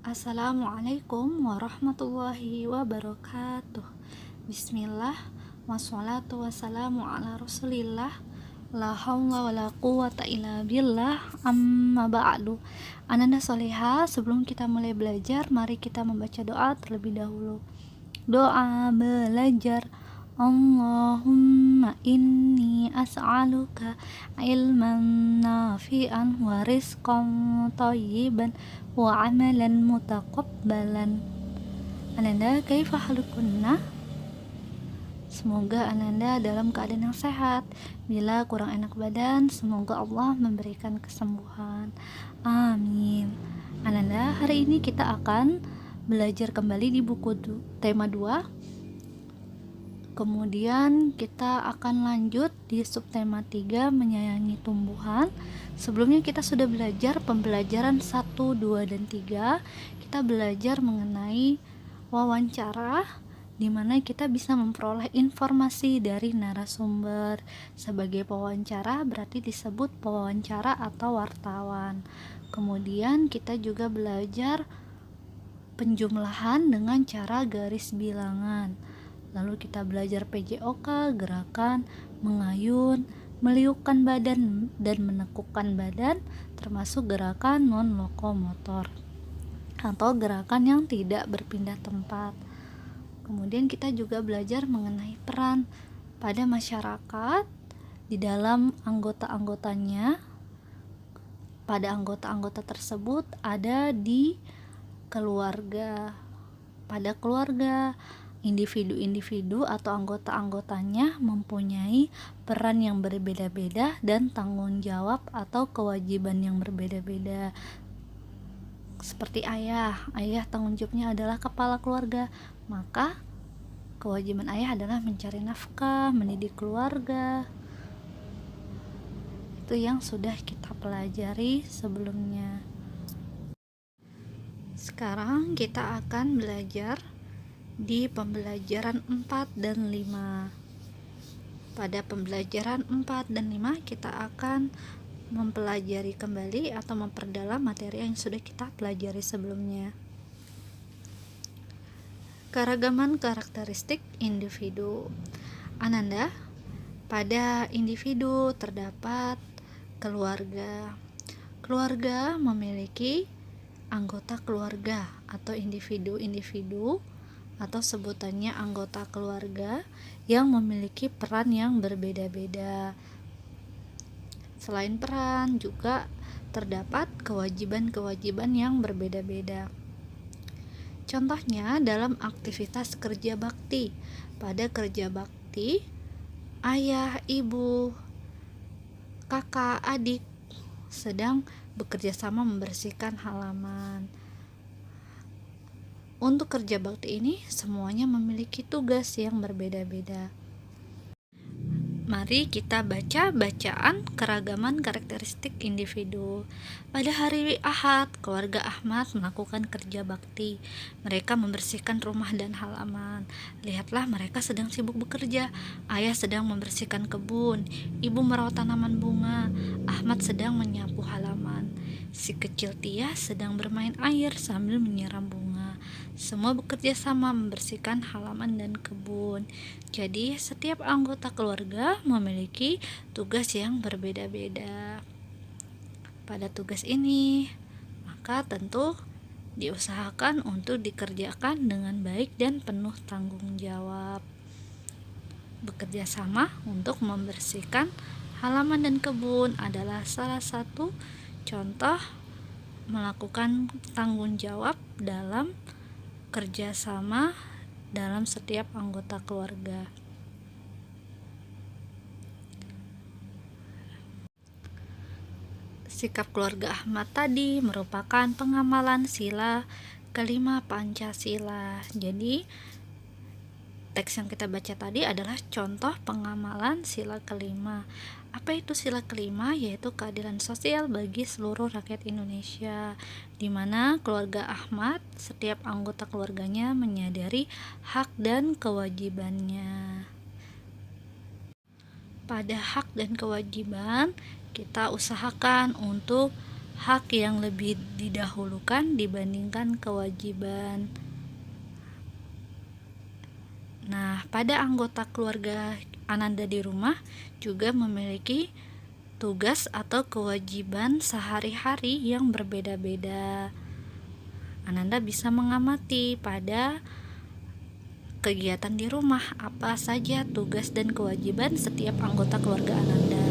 Assalamualaikum warahmatullahi wabarakatuh. Bismillah, wassalatu wassalamu ala rasulillah. La haula wala quwata illa billah. Amma ba'du. Ananda soleha, sebelum kita mulai belajar, mari kita membaca doa terlebih dahulu. Doa belajar. Allahumma inni as'aluka ilman nafi'an wa rizqan thayyiban wa amalan mutaqabbalan. Ananda, kaifa halukunna? Semoga Ananda dalam keadaan yang sehat. Bila kurang enak badan, semoga Allah memberikan kesembuhan. Amin. Ananda, hari ini kita akan belajar kembali di buku tema 2. Kemudian kita akan lanjut di subtema 3, menyayangi tumbuhan. Sebelumnya kita sudah belajar pembelajaran 1, 2, dan 3. Kita belajar mengenai wawancara, di mana kita bisa memperoleh informasi dari narasumber. Sebagai pewawancara berarti disebut pewawancara atau wartawan. Kemudian kita juga belajar penjumlahan dengan cara garis bilangan. Lalu kita belajar PJOK, gerakan mengayun, meliukkan badan dan menekukkan badan, termasuk gerakan non-lokomotor atau gerakan yang tidak berpindah tempat. Kemudian kita juga belajar mengenai peran pada masyarakat di dalam anggota-anggotanya. Pada anggota-anggota tersebut ada di keluarga. Pada keluarga, individu-individu atau anggota-anggotanya mempunyai peran yang berbeda-beda dan tanggung jawab atau kewajiban yang berbeda-beda. Seperti ayah tanggung jawabnya adalah kepala keluarga, maka kewajiban ayah adalah mencari nafkah, mendidik keluarga. Itu yang sudah kita pelajari sebelumnya. Sekarang kita akan belajar di pembelajaran 4 dan 5. Pada pembelajaran 4 dan 5 kita akan mempelajari kembali atau memperdalam materi yang sudah kita pelajari sebelumnya. Keragaman karakteristik individu. Ananda, pada individu terdapat keluarga. Keluarga memiliki anggota keluarga atau individu-individu atau sebutannya anggota keluarga yang memiliki peran yang berbeda-beda. Selain peran, juga terdapat kewajiban-kewajiban yang berbeda-beda. Contohnya dalam aktivitas kerja bakti. Pada kerja bakti, ayah, ibu, kakak, adik sedang bekerja sama membersihkan halaman. Untuk kerja bakti ini semuanya memiliki tugas yang berbeda-beda. Mari kita baca bacaan keragaman karakteristik individu. Pada hari Ahad, keluarga Ahmad melakukan kerja bakti. Mereka membersihkan rumah dan halaman. Lihatlah, mereka sedang sibuk bekerja. Ayah sedang membersihkan kebun, ibu merawat tanaman bunga, Ahmad sedang menyapu halaman. Si kecil Tia sedang bermain air sambil menyiram bunga. Semua bekerja sama membersihkan halaman dan kebun. Jadi setiap anggota keluarga memiliki tugas yang berbeda-beda. Pada tugas ini, maka tentu diusahakan untuk dikerjakan dengan baik dan penuh tanggung jawab. Bekerja sama untuk membersihkan halaman dan kebun adalah salah satu contoh melakukan tanggung jawab dalam kerjasama dalam setiap anggota keluarga. Sikap keluarga Ahmad tadi merupakan pengamalan sila kelima Pancasila. Jadi teks yang kita baca tadi adalah contoh pengamalan sila kelima. Apa itu sila kelima? Yaitu keadilan sosial bagi seluruh rakyat Indonesia, di mana keluarga Ahmad, setiap anggota keluarganya menyadari hak dan kewajibannya. Pada hak dan kewajiban, kita usahakan untuk hak yang lebih didahulukan dibandingkan kewajiban. Nah, pada anggota keluarga Ananda di rumah juga memiliki tugas atau kewajiban sehari-hari yang berbeda-beda. Ananda bisa mengamati pada kegiatan di rumah apa saja tugas dan kewajiban setiap anggota keluarga Ananda.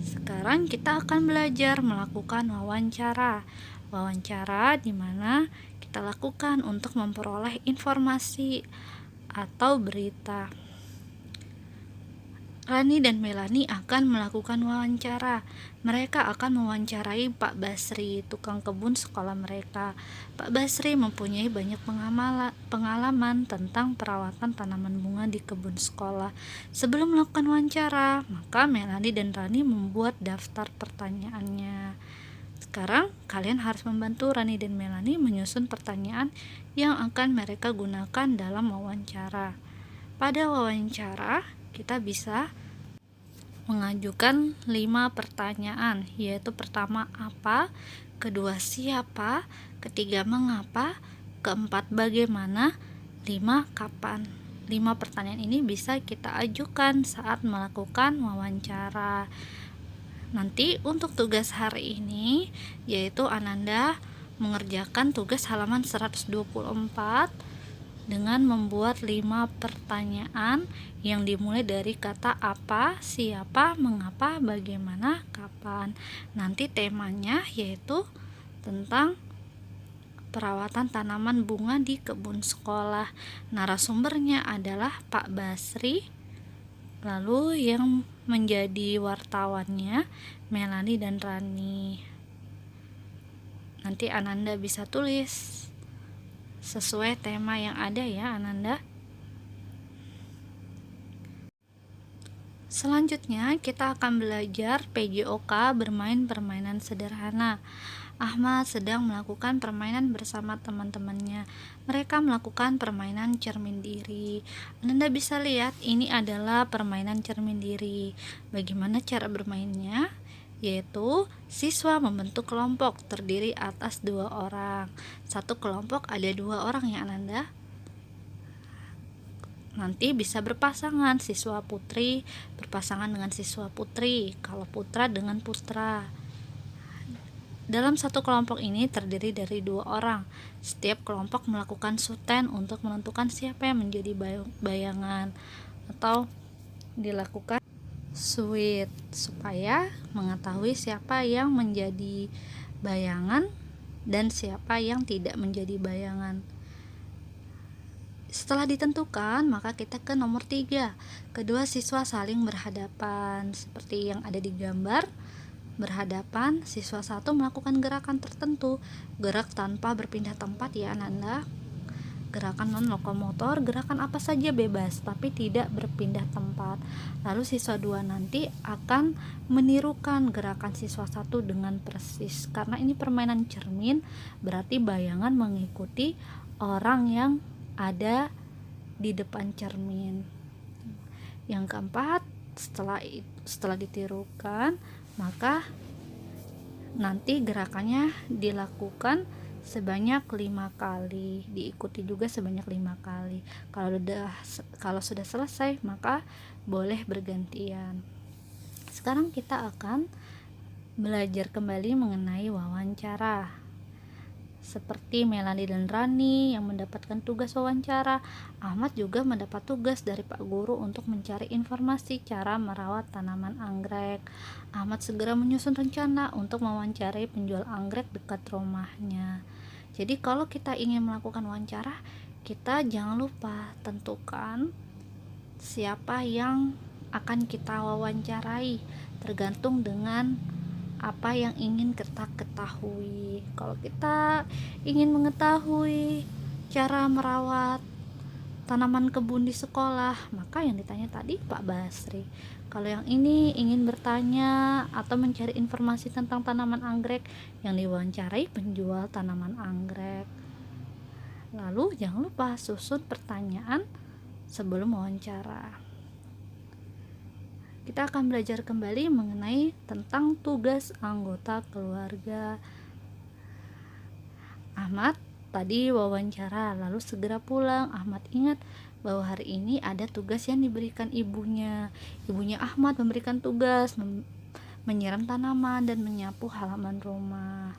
Sekarang kita akan belajar melakukan wawancara. Wawancara di mana kita lakukan untuk memperoleh informasi atau berita. Rani dan Melani akan melakukan wawancara. Mereka akan mewawancarai Pak Basri, tukang kebun sekolah mereka. Pak Basri mempunyai banyak pengalaman tentang perawatan tanaman bunga di kebun sekolah. Sebelum melakukan wawancara, maka Melani dan Rani membuat daftar pertanyaannya. Sekarang kalian harus membantu Rani dan Melani menyusun pertanyaan yang akan mereka gunakan dalam wawancara. Pada wawancara, kita bisa mengajukan 5 pertanyaan, yaitu pertama apa, kedua siapa, ketiga mengapa, keempat bagaimana, 5 kapan. 5 pertanyaan ini bisa kita ajukan saat melakukan wawancara. Nanti untuk tugas hari ini yaitu Ananda mengerjakan tugas halaman 124 dengan membuat 5 pertanyaan yang dimulai dari kata apa, siapa, mengapa, bagaimana, kapan. Nanti temanya yaitu tentang perawatan tanaman bunga di kebun sekolah. Narasumbernya adalah Pak Basri. Lalu yang menjadi wartawannya Melani dan Rani. Nanti Ananda bisa tulis sesuai tema yang ada ya Ananda. Selanjutnya kita akan belajar PJOK bermain permainan sederhana. Ahmad sedang melakukan permainan bersama teman-temannya. Mereka melakukan permainan cermin diri. Ananda bisa lihat ini adalah permainan cermin diri. Bagaimana cara bermainnya? Yaitu siswa membentuk kelompok terdiri atas 2 orang. Satu kelompok ada 2 orang ya Ananda. Nanti bisa berpasangan, siswa putri berpasangan dengan siswa putri, kalau putra dengan putra. Dalam satu kelompok ini terdiri dari 2 orang. Setiap kelompok melakukan suten untuk menentukan siapa yang menjadi bayangan, atau dilakukan suit supaya mengetahui siapa yang menjadi bayangan dan siapa yang tidak menjadi bayangan. Setelah ditentukan, maka kita ke nomor 3. Kedua siswa saling berhadapan seperti yang ada di gambar. Berhadapan, siswa satu melakukan gerakan tertentu, gerak tanpa berpindah tempat ya Ananda. Gerakan non lokomotor, gerakan apa saja bebas tapi tidak berpindah tempat. Lalu siswa 2 nanti akan menirukan gerakan siswa 1 dengan persis. Karena ini permainan cermin, berarti bayangan mengikuti orang yang ada di depan cermin. Yang keempat, setelah ditirukan, maka nanti gerakannya dilakukan sebanyak 5 kali, diikuti juga sebanyak 5 kali. Kalau sudah selesai, maka boleh bergantian. Sekarang kita akan belajar kembali mengenai wawancara. Seperti Melani dan Rani yang mendapatkan tugas wawancara, Ahmad juga mendapat tugas dari Pak Guru untuk mencari informasi cara merawat tanaman anggrek. Ahmad segera menyusun rencana untuk mewawancarai penjual anggrek dekat rumahnya. Jadi kalau kita ingin melakukan wawancara, kita jangan lupa tentukan siapa yang akan kita wawancarai, tergantung dengan apa yang ingin kita ketahui. Kalau kita ingin mengetahui cara merawat tanaman kebun di sekolah, maka yang ditanya tadi Pak Basri. Kalau yang ini ingin bertanya atau mencari informasi tentang tanaman anggrek, yang diwawancarai penjual tanaman anggrek. Lalu jangan lupa susun pertanyaan sebelum wawancara. kita akan belajar kembali mengenai tentang tugas anggota keluarga. Ahmad tadi wawancara lalu segera pulang. Ahmad ingat bahwa hari ini ada tugas yang diberikan ibunya. Ibunya Ahmad memberikan tugas menyiram tanaman dan menyapu halaman rumah.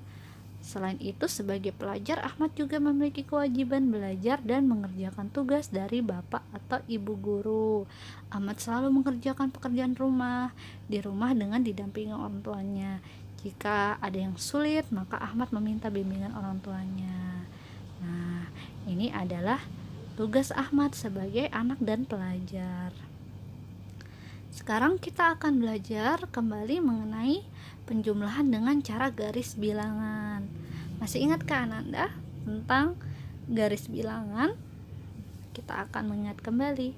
Selain itu, sebagai pelajar, Ahmad juga memiliki kewajiban belajar dan mengerjakan tugas dari bapak atau ibu guru. Ahmad selalu mengerjakan pekerjaan rumah di rumah dengan didampingi orang tuanya. Jika ada yang sulit, maka Ahmad meminta bimbingan orang tuanya. Nah, ini adalah tugas Ahmad sebagai anak dan pelajar. Sekarang kita akan belajar kembali mengenai penjumlahan dengan cara garis bilangan. Masih ingatkah Ananda tentang garis bilangan? Kita akan mengingat kembali.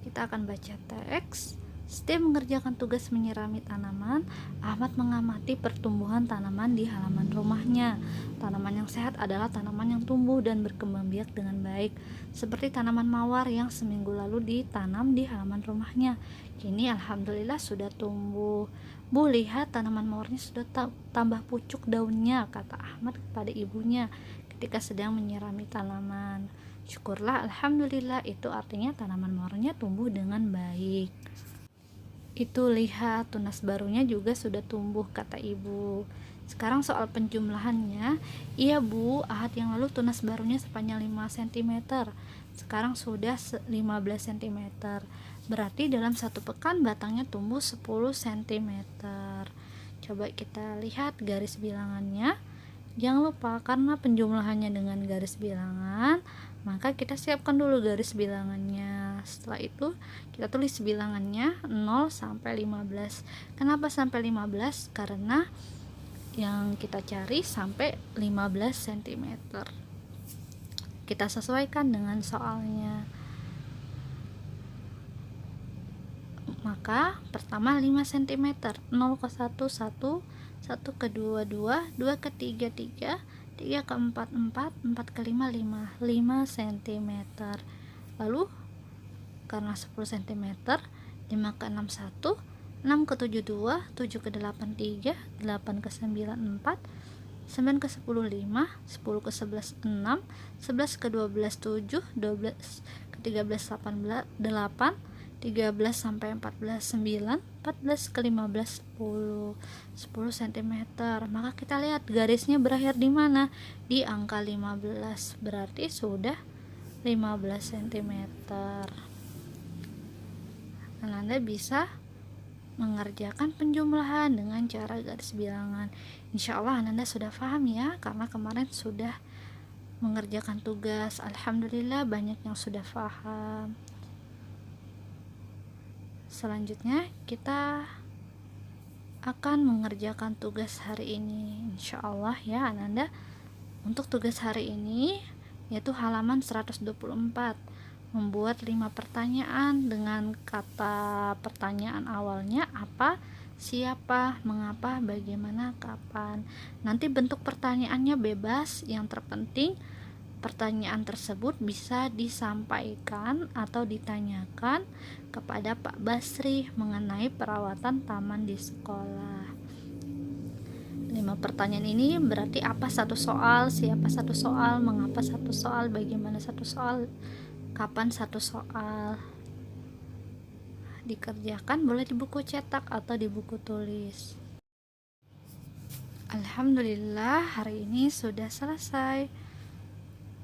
Kita akan baca teks. Setiap mengerjakan tugas menyirami tanaman, Ahmad mengamati pertumbuhan tanaman di halaman rumahnya. Tanaman yang sehat adalah tanaman yang tumbuh dan berkembang biak dengan baik, seperti tanaman mawar yang seminggu lalu ditanam di halaman rumahnya. Kini alhamdulillah sudah tumbuh. Bu, lihat tanaman mawarnya sudah tambah pucuk daunnya, kata Ahmad kepada ibunya ketika sedang menyirami tanaman. Syukurlah, alhamdulillah, itu artinya tanaman mawarnya tumbuh dengan baik. Itu, lihat tunas barunya juga sudah tumbuh, kata ibu. Sekarang soal penjumlahannya. Iya Bu, Ahad yang lalu tunas barunya sepanjang 5 cm, sekarang sudah 15 cm. Berarti dalam satu pekan batangnya tumbuh 10 cm. Coba kita lihat garis bilangannya. Jangan lupa, karena penjumlahannya dengan garis bilangan, maka kita siapkan dulu garis bilangannya. Setelah itu kita tulis bilangannya 0 sampai 15. Kenapa sampai 15? Karena yang kita cari sampai 15 cm. Kita sesuaikan dengan soalnya. Maka pertama 5 cm, 0 ke 1 1, 1 ke 2 2, 2 ke 3 3, 3 ke 4 4, 4 ke 5 5 cm. Lalu karena 10 cm, 5 ke 6 1, 6 ke 7 2, 7 ke 8 3, 8 ke 9 4, 9 ke 10 5, 10 ke 11 6, 11 ke 12 7, 12 ke 13 18 8, 13 sampai 14 9, 14 ke 15 10 cm. Maka kita lihat garisnya berakhir di mana? Di angka 15. Berarti sudah 15 cm. Anda bisa mengerjakan penjumlahan dengan cara garis bilangan. Insya Allah Anda sudah paham ya, karena kemarin sudah mengerjakan tugas. Alhamdulillah banyak yang sudah paham. Selanjutnya kita akan mengerjakan tugas hari ini, insya Allah ya Ananda. Untuk tugas hari ini yaitu halaman 124, membuat 5 pertanyaan dengan kata pertanyaan awalnya apa, siapa, mengapa, bagaimana, kapan. Nanti bentuk pertanyaannya bebas, yang terpenting pertanyaan tersebut bisa disampaikan atau ditanyakan kepada Pak Basri mengenai perawatan taman di sekolah. 5 pertanyaan ini berarti apa satu soal, siapa satu soal, mengapa satu soal, bagaimana satu soal, kapan satu soal. Dikerjakan boleh di buku cetak atau di buku tulis. Alhamdulillah hari ini sudah selesai.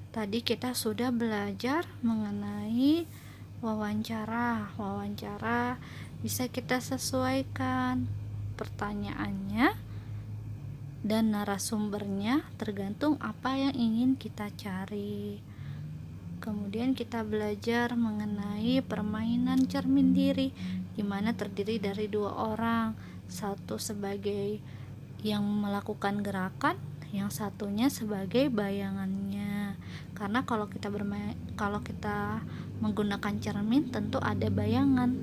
Tadi kita sudah belajar mengenai wawancara. Wawancara bisa kita sesuaikan pertanyaannya dan narasumbernya tergantung apa yang ingin kita cari. Kemudian kita belajar mengenai permainan cermin diri, di mana terdiri dari 2 orang, satu sebagai yang melakukan gerakan, yang satunya sebagai bayangannya. Karena kalau kita menggunakan cermin tentu ada bayangan.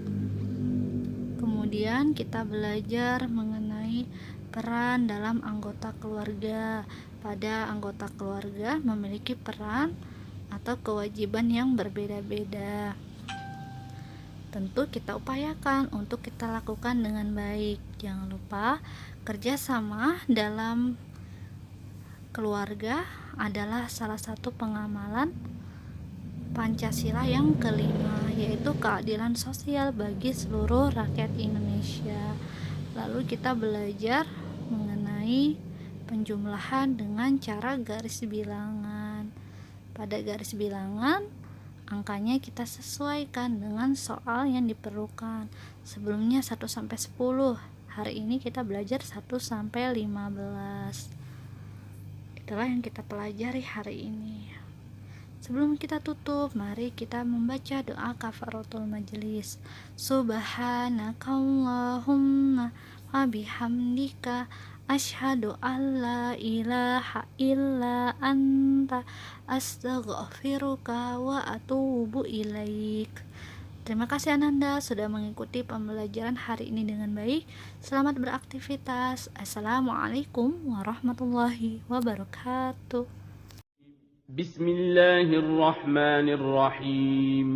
Kemudian kita belajar mengenai peran dalam anggota keluarga. Pada anggota keluarga memiliki peran atau kewajiban yang berbeda-beda. tentu kita upayakan untuk kita lakukan dengan baik. Jangan lupa kerjasama dalam keluarga adalah salah satu pengamalan Pancasila yang kelima, yaitu keadilan sosial bagi seluruh rakyat Indonesia. Lalu kita belajar mengenai penjumlahan dengan cara garis bilangan. Pada garis bilangan, angkanya kita sesuaikan dengan soal yang diperlukan. Sebelumnya 1 sampai 10. Hari ini kita belajar 1 sampai 15. Itulah yang kita pelajari hari ini. Sebelum kita tutup, mari kita membaca doa kafaratul majelis. Subhanakallahumma wa bihamdika asyhadu an la ilaha illa anta astaghfiruka wa atubu ilaik. Terima kasih Ananda sudah mengikuti pembelajaran hari ini dengan baik. Selamat beraktivitas. Assalamualaikum warahmatullahi wabarakatuh. بسم الله الرحمن الرحيم